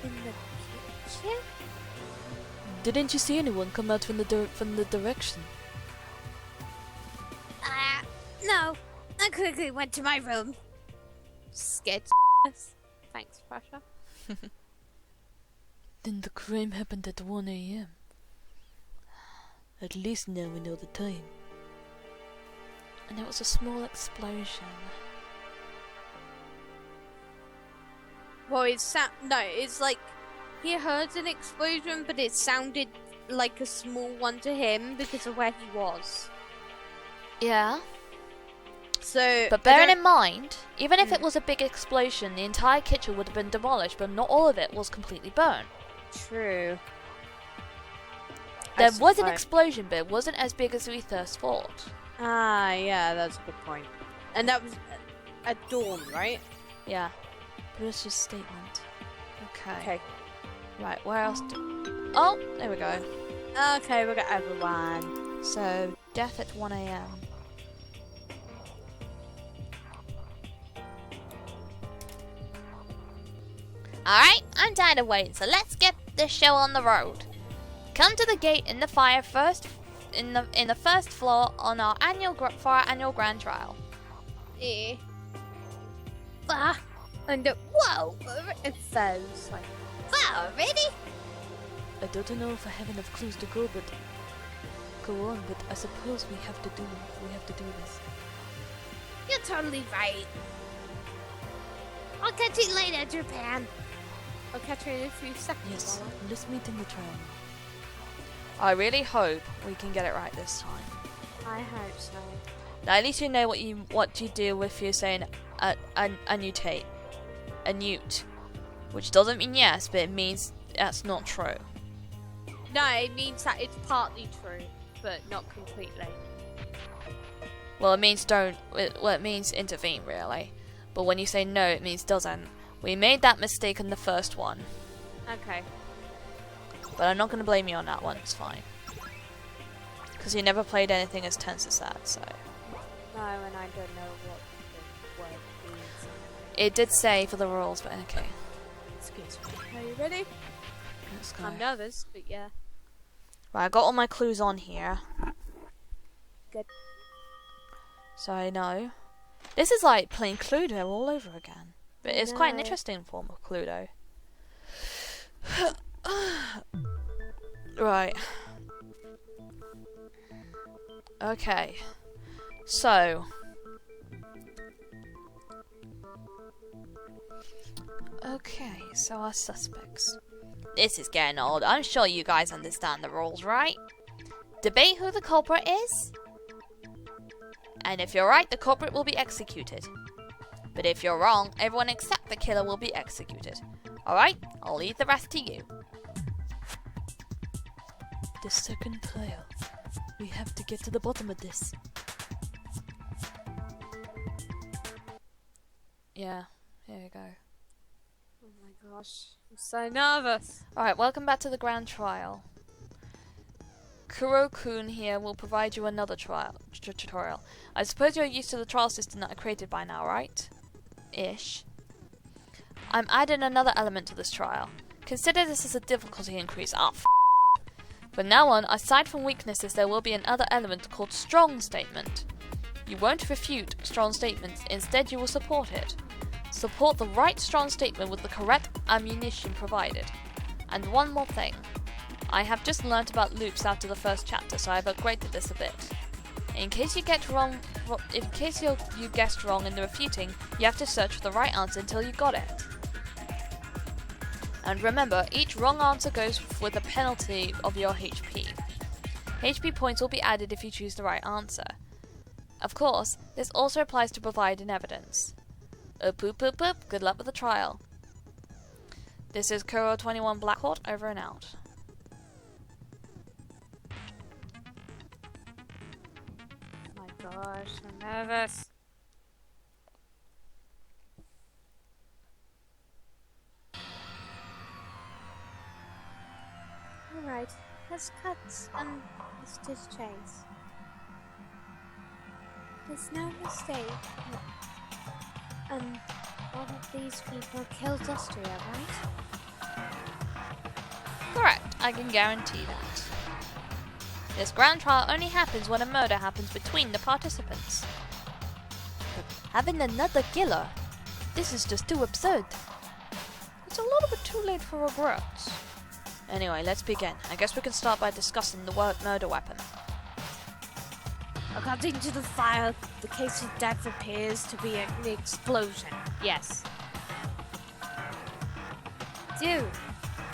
In the kitchen? Didn't you see anyone come out from the direction? No. I quickly went to my room. Scared. Thanks, Pasha. Then the crime happened at 1 a.m. At least now we know the time. And it was a small explosion. Well, it's like he heard an explosion, but it sounded like a small one to him because of where he was. Yeah. So, But bearing in mind, even if it was a big explosion, the entire kitchen would have been demolished, but not all of it was completely burned. True. There was an explosion, but it wasn't as big as we first thought. Ah, yeah, that's a good point. And that was at dawn, right? Yeah. British statement. Okay. Right, where else Oh, there we go. Okay, we got everyone. So, death at 1 a.m. Alright, I'm tired of waiting, so let's get this show on the road. Come to the gate in the fire first in the first floor on our for our annual grand trial. Yeah. And whoa! It says like, wow, already? I don't know if I have enough clues to go on, but I suppose we have to do this. You're totally right. I'll catch you later, Japan. I'll catch you in a few seconds. Yes, let's meet in the train. I really hope we can get it right this time. I hope so. Now, at least you know what you do if you're saying a newt, which doesn't mean yes, but it means that's not true. No, it means that it's partly true, but not completely. Well, it means don't. Well, it means intervene, really. But when you say no, it means doesn't. We made that mistake in the first one. Okay. But I'm not going to blame you on that one. It's fine. Because you never played anything as tense as that, so. No, and I don't know what the word means. It did say for the rules, but okay. Excuse me. Are you ready? Let's go. I'm nervous, but yeah. Right, I got all my clues on here. Good. So I know. This is like playing Cluedo all over again. But it's quite an interesting form of Cluedo. Right. Okay. So. Okay, so our suspects. This is getting old. I'm sure you guys understand the rules, right? Debate who the culprit is. And if you're right, the culprit will be executed. But if you're wrong, everyone except the killer will be executed. Alright, I'll leave the rest to you. The second trial. We have to get to the bottom of this. Yeah, here we go. Oh my gosh, I'm so nervous. Alright, welcome back to the grand trial. Kuro-kun here will provide you another tutorial. I suppose you're used to the trial system that I created by now, right? Ish. I'm adding another element to this trial. Consider this as a difficulty increase. From now on, aside from weaknesses, there will be another element called strong statement. You won't refute strong statements, instead you will support it. Support the right strong statement with the correct ammunition provided. And one more thing. I have just learnt about loops after the first chapter, so I've upgraded this a bit. In case you guessed wrong in the refuting, you have to search for the right answer until you got it. And remember, each wrong answer goes with a penalty of your HP. HP points will be added if you choose the right answer. Of course, this also applies to providing evidence. Good luck with the trial. This is Kuro21 Blackhawk, over and out. Gosh, I'm nervous. Alright, let's cut and stitch chase. There's no mistake. One of these people killed Austria, right? Correct, I can guarantee that. This grand trial only happens when a murder happens between the participants. But having another killer? This is just too absurd. It's a little bit too late for regrets. Anyway, let's begin. I guess we can start by discussing the murder weapon. According to the file, the case of death appears to be an explosion. Yes. Dude,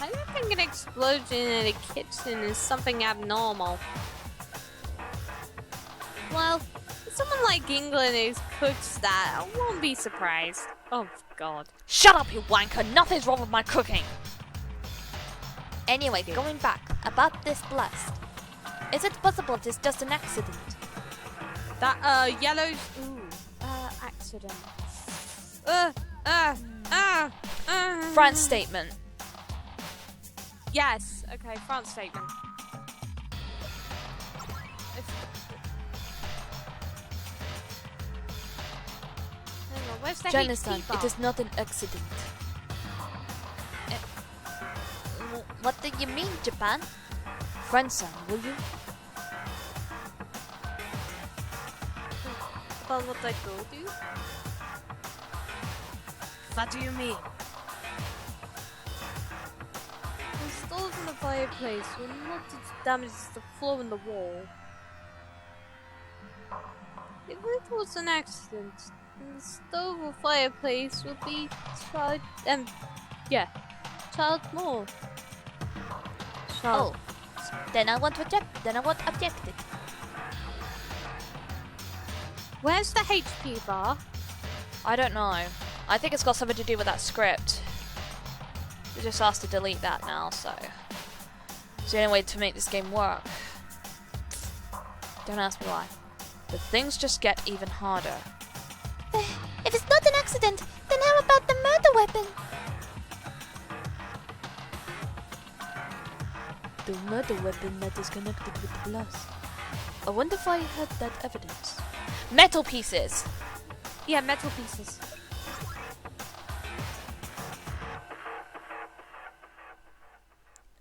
I don't think an explosion in a kitchen is something abnormal. Well, if someone like England who cooks that, I won't be surprised. Oh, God. Shut up, you wanker! Nothing's wrong with my cooking! Anyway, going back, about this blast. Is it possible it is just an accident? That, yellow... Ooh, accident. France statement. Yes, okay, France statement. Hang on, where's the Jonathan, HP bar? it is not an accident. What do you mean, Japan? Friend-san, will you? About what I told you? What do you mean? The stove in the fireplace will not damage the floor in the wall. If it was an accident, then the stove or fireplace would be charged charged more. Oh, then I won't object it. Where's the HP bar? I don't know. I think it's got something to do with that script. We just asked to delete that now, so it's the only way to make this game work. Don't ask me why. But things just get even harder. If it's not an accident, then how about the murder weapon? The murder weapon that is connected with the blast. I wonder if I had that evidence. Metal pieces! Yeah, metal pieces.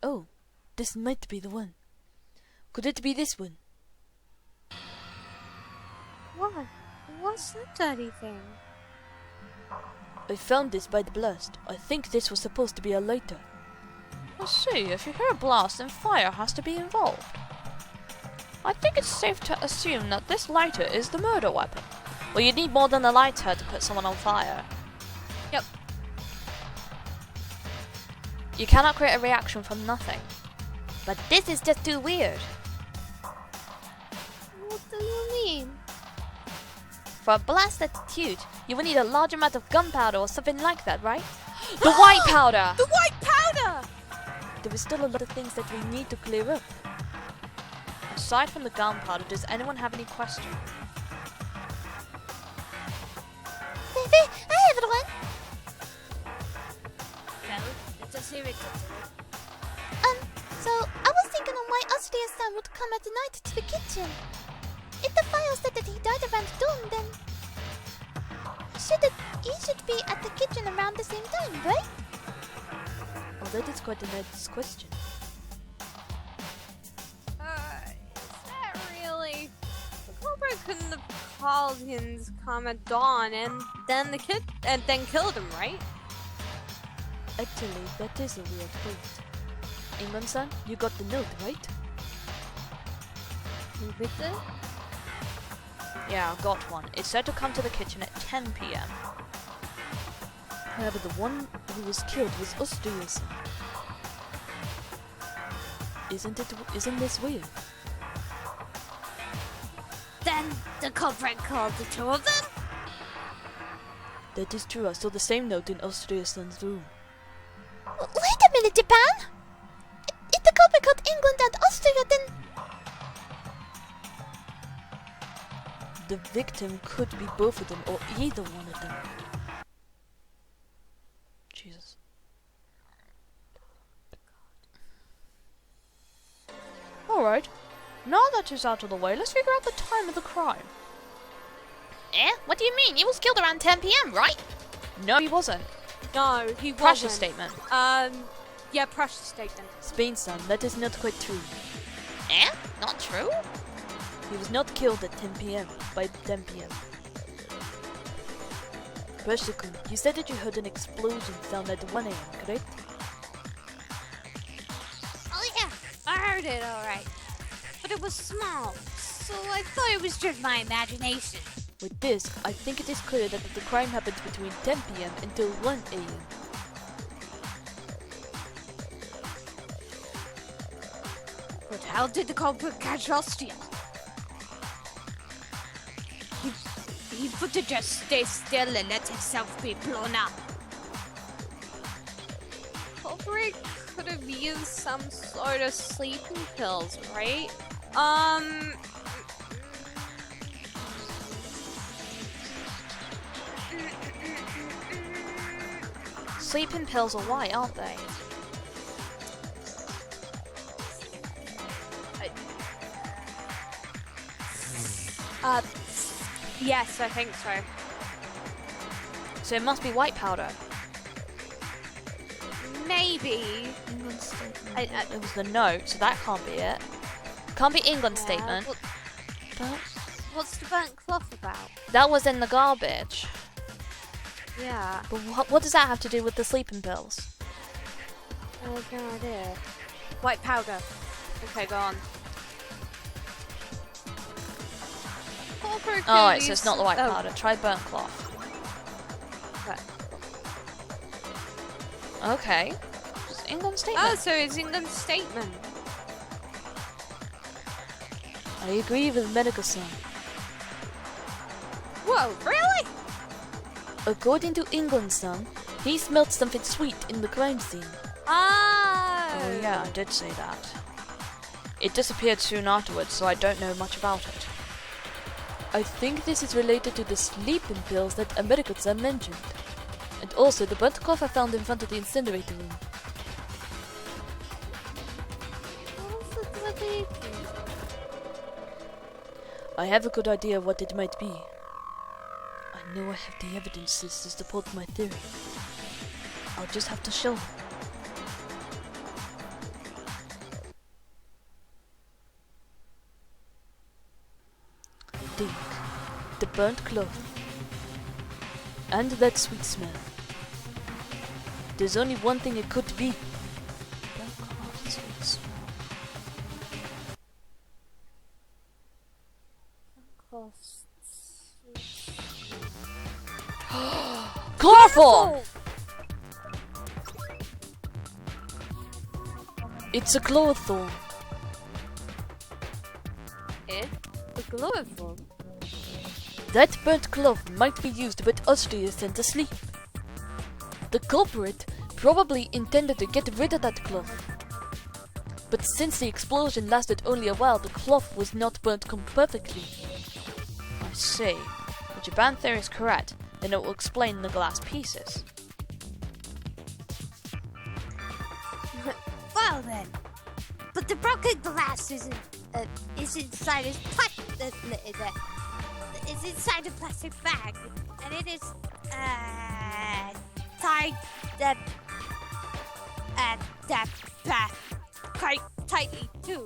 Oh, this might be the one. Could it be this one? What? What's that dirty thing? I found this by the blast. I think this was supposed to be a lighter. I see. If you hear a blast, then fire has to be involved. I think it's safe to assume that this lighter is the murder weapon. Well, you need more than a lighter to put someone on fire. Yep. You cannot create a reaction from nothing. But this is just too weird. What do you mean? For a blast that's huge, you will need a large amount of gunpowder or something like that, right? The white powder! The white powder! There is still a lot of things that we need to clear up. Aside from the gunpowder, does anyone have any questions? Hi everyone! Well, let's just hear it. So I was thinking on why Austria's son would come at night to the kitchen. If the file said that he died around dawn, then he should be at the kitchen around the same time, right? Oh, that is quite a nice question. Is that really? The culprit couldn't have called him to come at dawn and then killed him, right? Actually, that is a weird point. England-san, you got the note, right? Bitte? Yeah, I got one. It said to come to the kitchen at 10 p.m. However, the one who was killed was Austria's. Isn't this weird? Then the culprit called the two of them? That is true. I saw the same note in Austria's son's room. Wait a minute, Japan! If the culprit called England and Austria, then... The victim could be both of them or either one of them. Jesus. Alright. Now that is out of the way, let's figure out the time of the crime. What do you mean? He was killed around 10 p.m., right? No, he wasn't. No, he Precious wasn't. statement. Yeah, precious statement. Spain-san, that is not quite true. Eh? Not true? He was not killed at 10 p.m. by 10 p.m. Precious-kun, you said that you heard an explosion sound at 1 a.m., correct? Oh yeah, I heard it alright. But it was small, so I thought it was just my imagination. With this, I think it is clear that the crime happened between 10 p.m. until 1 a.m. But how did the culprit catch Austria? He could have just stay still and let himself be blown up. Culprit could have used some sort of sleeping pills, right? Sleeping pills are white, aren't they? Yes, I think so. So it must be white powder. Maybe. England statement. It was the note, so that can't be it. Can't be England Yeah, statement. But What's the burnt cloth about? that was in the garbage. Yeah. But what does that have to do with the sleeping pills? I have no idea. White powder. Okay, go on. Alright, so it's not the white powder. Try burnt cloth. Okay. Just England statement. Oh, so it's England's statement. I agree with medical-san. Whoa, really? According to England-san, he smelled something sweet in the crime scene. Oh yeah, I did say that. It disappeared soon afterwards, so I don't know much about it. I think this is related to the sleeping pills that America-san mentioned. And also the burnt cloth I found in front of the incinerator room. I have a good idea of what it might be. I know I have the evidences to support my theory. I'll just have to show them. Think. The burnt cloth. And that sweet smell. There's only one thing it could be. Burnt cloth, sweet smell. Chloroform! It's a chloroform. The chloroform? That burnt cloth might be used when Austria is sent to sleep. The culprit probably intended to get rid of that cloth. But since the explosion lasted only a while, the cloth was not burnt perfectly. I see. If your band theory is correct, then it will explain the glass pieces. Well then. But the broken glass is inside his is inside a plastic bag, and it is tied that bag quite tightly too.